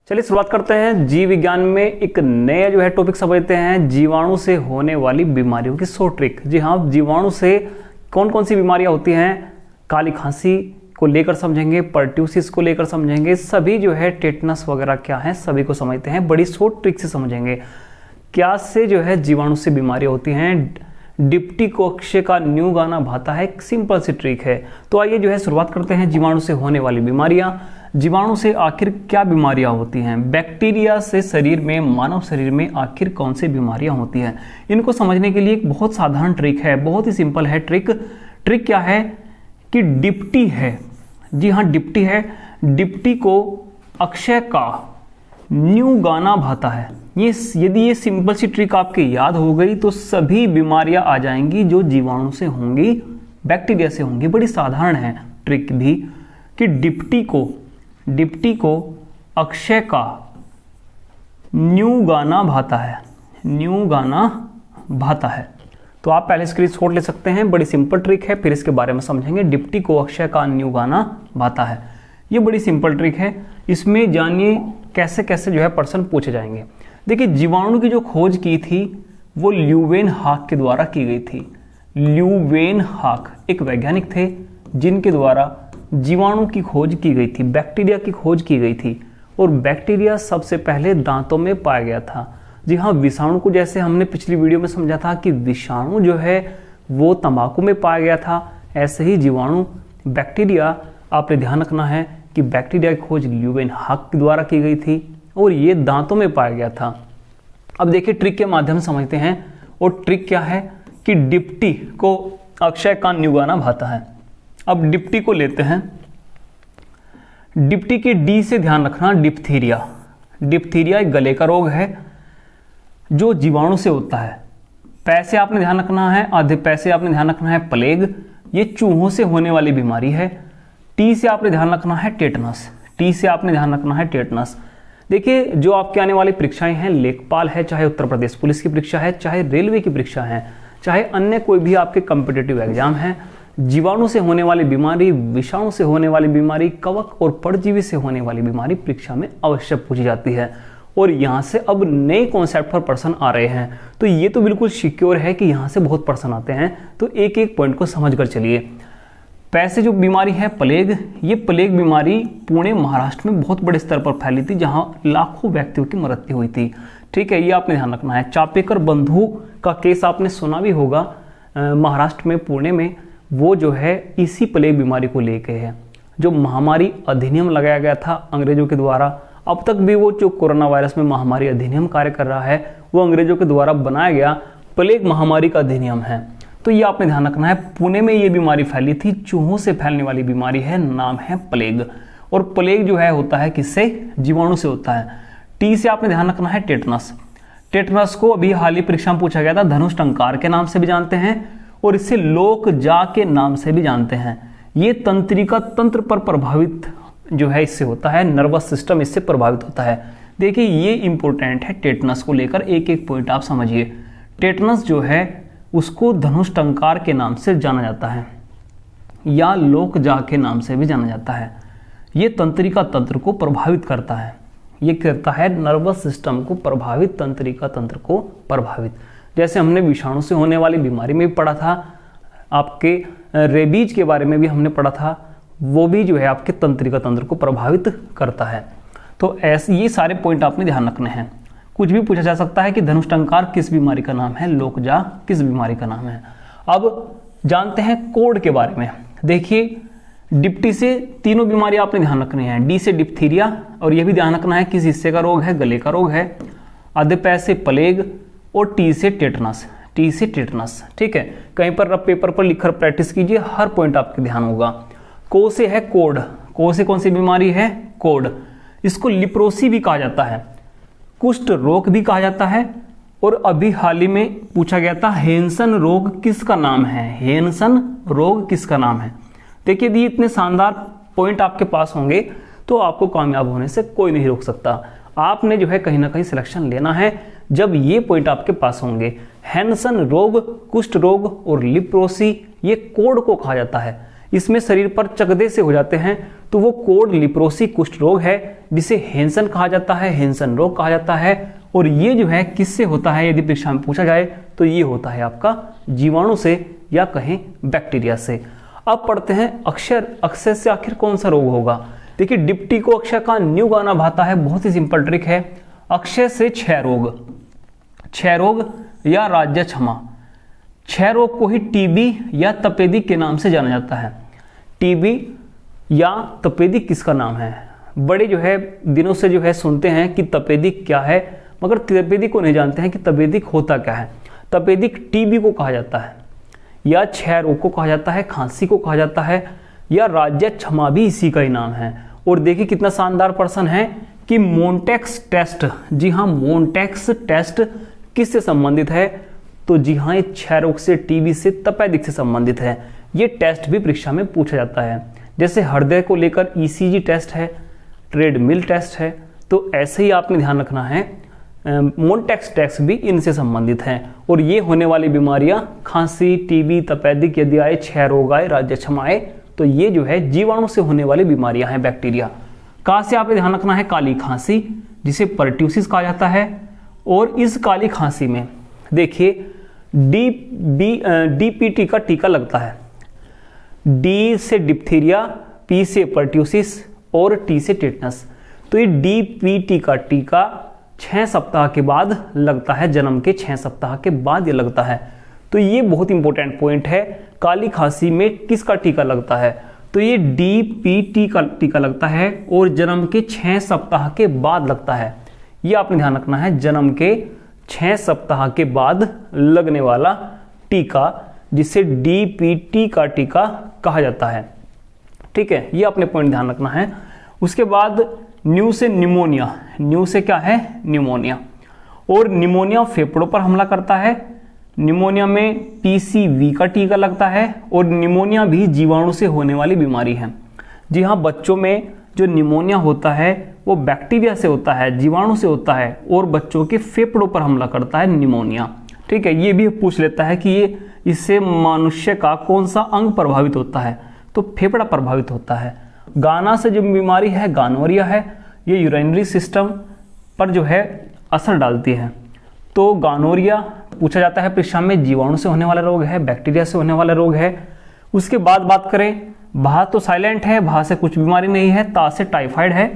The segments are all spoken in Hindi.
चलिए शुरुआत करते हैं। जीव विज्ञान में एक नया जो है टॉपिक समझते हैं, जीवाणु से होने वाली बीमारियों की 100 ट्रिक। जी हाँ, जीवाणु से कौन कौन सी बीमारियां होती हैं, काली खांसी को लेकर समझेंगे, पर्ट्यूसिस को लेकर समझेंगे, सभी जो है टेटनस वगैरह क्या है सभी को समझते हैं। बड़ी 100 ट्रिक से समझेंगे क्या से जो है जीवाणु से बीमारियां होती हैं। डिप्टी कोक्ष का न्यू गाना भाता है, एक सिंपल सी ट्रिक है। तो आइए जो है शुरुआत करते हैं। जीवाणु से होने वाली बीमारियां। जीवाणु से आखिर क्या बीमारियां होती हैं? बैक्टीरिया से शरीर में, मानव शरीर में आखिर कौन सी बीमारियां होती हैं? इनको समझने के लिए एक बहुत साधारण ट्रिक है, बहुत ही सिंपल है ट्रिक। ट्रिक क्या है कि डिप्टी है। जी हाँ, डिप्टी है। डिप्टी को अक्षय का न्यू गाना भाता है। यदि ये सिंपल सी ट्रिक आपके याद हो गई तो सभी बीमारियां आ जाएंगी जो जीवाणु से होंगी, बैक्टीरिया से होंगी। बड़ी साधारण है ट्रिक भी कि डिप्टी को अक्षय का न्यू गाना भाता है, न्यू गाना भाता है। तो आप पहले स्क्रीनशॉट ले सकते हैं, बड़ी सिंपल ट्रिक है, फिर इसके बारे में समझेंगे। डिप्टी को अक्षय का न्यू गाना भाता है, ये बड़ी सिंपल ट्रिक है। इसमें जानिए कैसे कैसे जो है प्रश्न पूछे जाएंगे। देखिए, जीवाणु की जो खोज की थी वो ल्यूवेनहाक के द्वारा की गई थी। ल्यूवेनहाक एक वैज्ञानिक थे जिनके द्वारा जीवाणु की खोज की गई थी, बैक्टीरिया की खोज की गई थी। और बैक्टीरिया सबसे पहले दांतों में पाया गया था। जी हाँ, विषाणु को जैसे हमने पिछली वीडियो में समझा था कि विषाणु जो है वो तंबाकू में पाया गया था, ऐसे ही जीवाणु, बैक्टीरिया, आपने ध्यान रखना है कि बैक्टीरिया की खोज ल्यूवेनहाक के द्वारा की गई थी और ये दांतों में पाया गया था। अब देखिए ट्रिक के माध्यम से समझते हैं। और ट्रिक क्या है कि डिप्टी को अक्षय का न्यू गाना भाता है। अब डिप्टी को लेते हैं। डिप्टी के डी से ध्यान रखना, डिप्थीरिया। डिप्थीरिया एक गले का रोग है जो जीवाणु से होता है। पैसे आपने ध्यान रखना है, आधे पैसे आपने ध्यान रखना है प्लेग, ये चूहों से होने वाली बीमारी है। टी से आपने ध्यान रखना है टेटनस। टी से आपने ध्यान रखना है टेटनस। देखिए, जो आपके आने वाली परीक्षाएं हैं, लेखपाल है, चाहे उत्तर प्रदेश पुलिस की परीक्षा है, चाहे रेलवे की परीक्षा है, चाहे अन्य कोई भी आपके कॉम्पिटिटिव एग्जाम है, जीवाणु से होने वाली बीमारी, विषाणु से होने वाली बीमारी, कवक और परजीवी से होने वाली बीमारी परीक्षा में अवश्य पूछी जाती है। और यहाँ से अब नए कॉन्सेप्ट पर प्रश्न आ रहे हैं, तो ये तो बिल्कुल सिक्योर है कि यहाँ से बहुत प्रश्न आते हैं। तो एक एक पॉइंट को समझ कर चलिए। पैसे जो बीमारी है प्लेग, ये प्लेग बीमारी पुणे महाराष्ट्र में बहुत बड़े स्तर पर फैली थी, जहां लाखों व्यक्तियों की मृत्यु हुई थी। ठीक है, ये आपने ध्यान रखना है। चापेकर बंधु का केस आपने सुना भी होगा, महाराष्ट्र में पुणे में, वो जो है इसी प्लेग बीमारी को लेके है। जो महामारी अधिनियम लगाया गया था अंग्रेजों के द्वारा, अब तक भी वो जो कोरोना वायरस में महामारी अधिनियम कार्य कर रहा है वो अंग्रेजों के द्वारा बनाया गया प्लेग महामारी का अधिनियम है। तो ये आपने ध्यान रखना है। पुणे में ये बीमारी फैली थी, चूहों से फैलने वाली बीमारी है, नाम है प्लेग। और प्लेग जो है होता है किससे? जीवाणु से होता है। टी से आपने ध्यान रखना है टेटनस। टेटनस को अभी हाल ही परीक्षा में पूछा गया था, धनुष टंकार के नाम से भी जानते हैं और इसे लोक जा के नाम से भी जानते हैं। ये तंत्रिका तंत्र पर प्रभावित जो है इससे होता है, नर्वस सिस्टम इससे प्रभावित होता है। देखिए, ये इंपॉर्टेंट है टेटनस को लेकर, एक एक पॉइंट आप समझिए। टेटनस जो है उसको धनुष टंकार के नाम से जाना जाता है या लोकजा के नाम से भी जाना जाता है। ये तंत्रिका तंत्र को प्रभावित करता है, ये करता है नर्वस सिस्टम को प्रभावित, तंत्रिका तंत्र को प्रभावित। जैसे हमने विषाणु से होने वाली बीमारी में भी पढ़ा था, आपके रेबीज के बारे में भी हमने पढ़ा था, वो भी जो है आपके तंत्रिका तंत्र को प्रभावित करता है। तो ऐसे ये सारे पॉइंट आपने ध्यान रखने हैं। कुछ भी पूछा जा सकता है कि धनुष टंकार किस बीमारी का नाम है, लोकजा किस बीमारी का नाम है। अब जानते हैं कोड के बारे में। देखिए, डिप्टी से तीनों बीमारी आपने ध्यान रखनी है। डी से डिप्थीरिया, और यह भी ध्यान रखना है किस हिस्से का रोग है, गले का रोग है। आधे पैर से प्लेग और टी से टेटनस, टी से टेटनस। ठीक है, कहीं पर रफ पेपर पर लिखकर प्रैक्टिस कीजिए, हर पॉइंट आपके ध्यान होगा। को से है कोड। को से कौन सी बीमारी है? कोड। इसको लिप्रोसी भी कहा जाता है, कुष्ठ रोग भी कहा जाता है। और अभी हाल ही में पूछा गया था हेंसन रोग किसका नाम है, हेंसन रोग किसका नाम है। देखिए, यदि इतने शानदार पॉइंट आपके पास होंगे तो आपको कामयाब होने से कोई नहीं रोक सकता। आपने जो है कहीं ना कहीं सिलेक्शन लेना है जब ये पॉइंट आपके पास होंगे। हेंसन रोग, कुष्ठ रोग और लिप्रोसी, ये कोड को कहा जाता है। इसमें शरीर पर चकदे से हो जाते हैं, तो वो कोड लिप्रोसी कुष्ठ रोग है, जिसे हेंसन कहा जाता है, हेंसन रोग कहा जाता है। और ये जो है किससे होता है, यदि परीक्षा में पूछा जाए तो ये होता है आपका जीवाणु से या कहें बैक्टीरिया से। अब पढ़ते हैं अक्षय से आखिर कौन सा रोग होगा। देखिए डिप्टी को अक्षय का न्यू गाना भाता है, बहुत ही सिंपल ट्रिक है। अक्षय से क्षय रोग या राज्य क्षमा, क्षय रोग को ही टीबी या तपेदिक के नाम से जाना जाता है। टीबी या तपेदिक किसका नाम है, बड़े जो है दिनों से जो है सुनते हैं कि तपेदिक क्या है, मगर तपेदिक को नहीं जानते हैं कि तपेदिक होता क्या है। तपेदिक टीबी को कहा जाता है, या क्षय रोग को कहा जाता है, खांसी को कहा जाता है, या राज्य क्षमा भी इसी का ही नाम है। और देखिए कितना शानदार प्रश्न है कि मोन्टेक्स टेस्ट, जी हाँ मोन्टेक्स टेस्ट किससे संबंधित है, तो जी हाँ ये क्षय रोग से, टीबी से, तपेदिक से संबंधित है। ये टेस्ट भी परीक्षा में पूछा जाता है। जैसे हृदय को लेकर ईसीजी टेस्ट है, ट्रेडमिल टेस्ट है, तो ऐसे ही आपने ध्यान रखना है मोन्टेक्स टेस्ट भी इनसे संबंधित हैं। और ये होने वाली बीमारियां खांसी, टीबी, तपेदिक यदि आए, क्षय रोग आए, राज्य क्षमा आए, तो ये जो है जीवाणु से होने वाली बीमारियां हैं, बैक्टीरिया। कहाँ से आपने ध्यान रखना है, काली खांसी जिसे पर्ट्यूसिस कहा जाता है। और इस काली खांसी में देखिए डीपीटी का टीका लगता है। डी से डिप्थीरिया, पी से पर्ट्यूसिस और टी से टेटनस। तो ये डीपीटी का टीका 6 सप्ताह के बाद लगता है, जन्म के 6 सप्ताह के बाद ये लगता है। तो ये बहुत इंपॉर्टेंट पॉइंट है, काली खांसी में किसका टीका लगता है, तो ये डीपीटी का टीका लगता है और जन्म के 6 सप्ताह के बाद लगता है। ये आपने ध्यान रखना है, जन्म के 6 सप्ताह के बाद लगने वाला टीका, जिसे डीपीटी का टीका कहा जाता है। ठीक है, ये आपने पॉइंट ध्यान रखना है। उसके बाद न्यू से निमोनिया, न्यू से क्या है, निमोनिया। और निमोनिया फेफड़ों पर हमला करता है। निमोनिया में पीसीवी का टीका लगता है। और निमोनिया भी जीवाणु से होने वाली बीमारी है। जी हाँ, बच्चों में जो निमोनिया होता है वो बैक्टीरिया से होता है, जीवाणु से होता है, और बच्चों के फेफड़ों पर हमला करता है निमोनिया। ठीक है, ये भी पूछ लेता है कि ये इससे मनुष्य का कौन सा अंग प्रभावित होता है, तो फेफड़ा प्रभावित होता है। गाना से जो बीमारी है गानोरिया है, ये यूरिनरी सिस्टम पर जो है असर डालती है। तो गानोरिया पूछा जाता है परीक्षा में, जीवाणु से होने वाला रोग है, बैक्टीरिया से होने वाला रोग है। उसके बाद बात करें, भा तो साइलेंट है, भा से कुछ बीमारी नहीं है। ता से टाइफाइड है।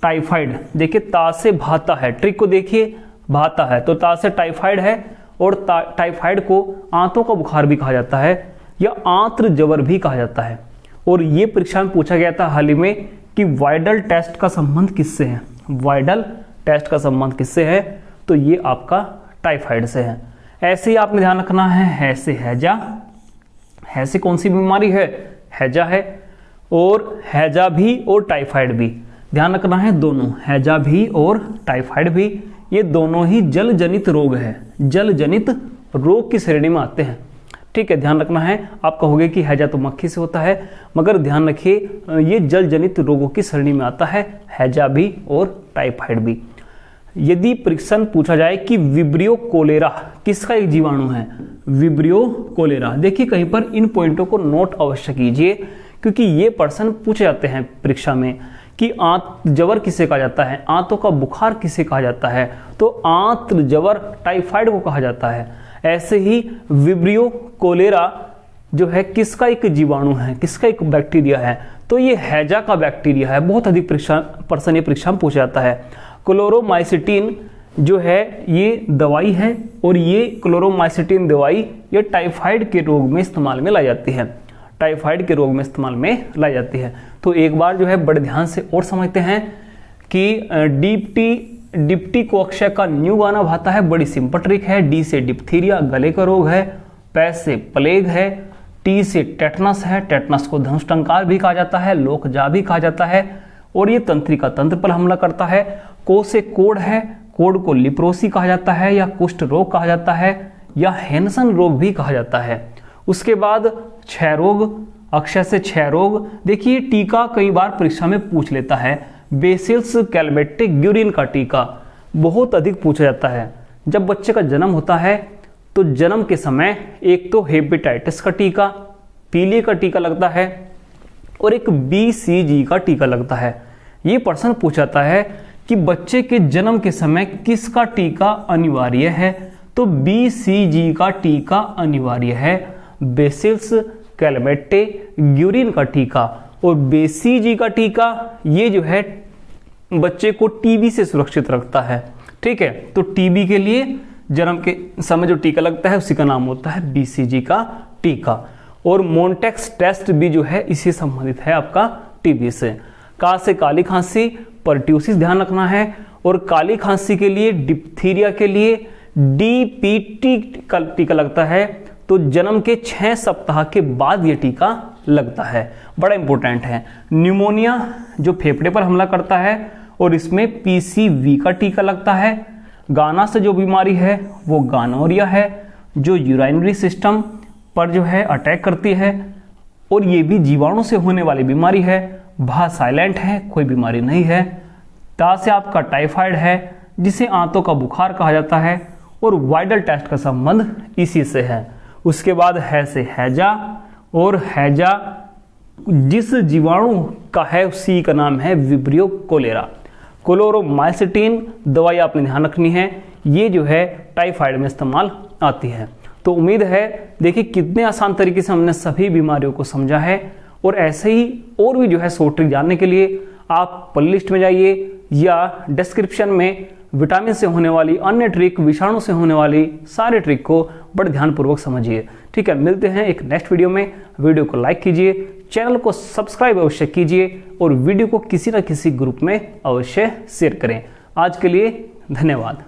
टाइफाइड देखिए, ता से भाता है, ट्रिक को देखिए, भाता है, तो ता से टाइफाइड है। और टाइफाइड को आंतों का बुखार भी कहा जाता है, या आंत्र जवर भी कहा जाता है। और ये परीक्षा में पूछा गया था हाल ही में कि वाइडल टेस्ट का संबंध किससे है, वाइडल टेस्ट का संबंध किससे है, तो ये आपका टाइफाइड से है। ऐसे ही आपने ध्यान रखना है, हैसे हैजा, हैसे कौन सी बीमारी है, हैजा है। और हैजा भी और टाइफाइड भी ध्यान रखना है, दोनों हैजा भी और टाइफाइड भी, ये दोनों ही जल जनित रोग है, जल जनित रोग की श्रेणी में आते हैं। ठीक है, ध्यान रखना है। आप कहोगे कि हैजा तो मक्खी से होता है, मगर ध्यान रखिए ये जल जनित रोगों की श्रेणी में आता है, हैजा भी और टाइफाइड भी। यदि प्रश्न पूछा जाए कि विब्रियो कोलेरा किसका एक जीवाणु है, विब्रियो कोलेरा, देखिए कहीं पर इन पॉइंटों को नोट अवश्य कीजिए, क्योंकि ये प्रश्न पूछे जाते हैं परीक्षा में कि आंत जवर किसे कहा जाता है, आंतों का बुखार किसे कहा जाता है, तो आंत्र जवर टाइफाइड को कहा जाता है। ऐसे ही विब्रियो कोलेरा जो है किसका एक जीवाणु है, किसका एक बैक्टीरिया है, तो ये हैजा का बैक्टीरिया है। बहुत अधिक प्रश्न ये परीक्षा में पूछा जाता है। क्लोरोमाइसिटिन जो है ये दवाई है, और ये क्लोरोमाइसिटिन दवाई ये टाइफाइड के रोग में इस्तेमाल में लाई जाती है, टाइफाइड के रोग में इस्तेमाल में लाई जाती है। तो एक बार जो है बड़े ध्यान से और समझते हैं कि डिप्टी को अक्षय का न्यू गाना भाता है, बड़ी सिंपल ट्रिक है। डी से डिप्थीरिया गले का रोग है, पै से प्लेग है, टी से टेटनस है, टेटनस को धनुष्टंकार भी कहा जाता है, लोकजा भी कहा जाता है, और ये तंत्रिका तंत्र पर हमला करता है। को से कोड है, कोड को लिप्रोसी कहा जाता है, या कुष्ठ रोग कहा जाता है, या हेंसन रोग भी कहा जाता है। उसके बाद क्षय रोग, अक्षय से क्षय रोग, देखिए टीका कई बार परीक्षा में पूछ लेता है। बेसिलस कैलमेटिक ग्यूरिन का टीका बहुत अधिक पूछा जाता है। जब बच्चे का जन्म होता है तो जन्म के समय एक तो हेपेटाइटिस का टीका, पीलिया का टीका लगता है, और एक BCG का टीका लगता है। ये प्रश्न पूछाता है कि बच्चे के जन्म के समय किसका टीका अनिवार्य है, तो BCG का टीका अनिवार्य है, बेसिलस कैलमेटे ग्यूरिन का टीका। और BCG का टीका ये जो है बच्चे को टीबी से सुरक्षित रखता है। ठीक है, तो टीबी के लिए जन्म के समय जो टीका लगता है उसी का नाम होता है BCG का टीका। और मोन्टेक्स टेस्ट भी जो है इसी संबंधित है आपका टीबी से। काली खांसी, परट्यूसिस ध्यान रखना है। और काली खांसी के लिए, डिप्थीरिया के लिए DPT का टीका लगता है, तो जन्म के 6 सप्ताह के बाद ये टीका लगता है, बड़ा इंपॉर्टेंट है। न्यूमोनिया जो फेफड़े पर हमला करता है और इसमें PCV का टीका लगता है। गाना से जो बीमारी है वो गानोरिया है, जो यूरिनरी सिस्टम पर जो है अटैक करती है और ये भी जीवाणु से होने वाली बीमारी है। भा साइलेंट है, कोई बीमारी नहीं है। ता से आपका टाइफाइड है जिसे आंतों का बुखार कहा जाता है और वाइडल टेस्ट का संबंध इसी से है। उसके बाद है से हैजा, और हैजा जिस जीवाणु का है उसी का नाम है विब्रियो कोलेरा। क्लोरोमाइसिटीन दवाई आपने ध्यान रखनी है, ये जो है टाइफाइड में इस्तेमाल आती है। तो उम्मीद है देखिए कितने आसान तरीके से हमने सभी बीमारियों को समझा है। और ऐसे ही और भी जो है शॉर्ट ट्रिक जानने के लिए आप प्लेलिस्ट में जाइए या डिस्क्रिप्शन में विटामिन से होने वाली अन्य ट्रिक, विषाणु से होने वाली सारे ट्रिक को बड़े ध्यानपूर्वक समझिए। ठीक है, मिलते हैं एक नेक्स्ट वीडियो में। वीडियो को लाइक कीजिए, चैनल को सब्सक्राइब अवश्य कीजिए और वीडियो को किसी न किसी ग्रुप में अवश्य शेयर करें। आज के लिए धन्यवाद।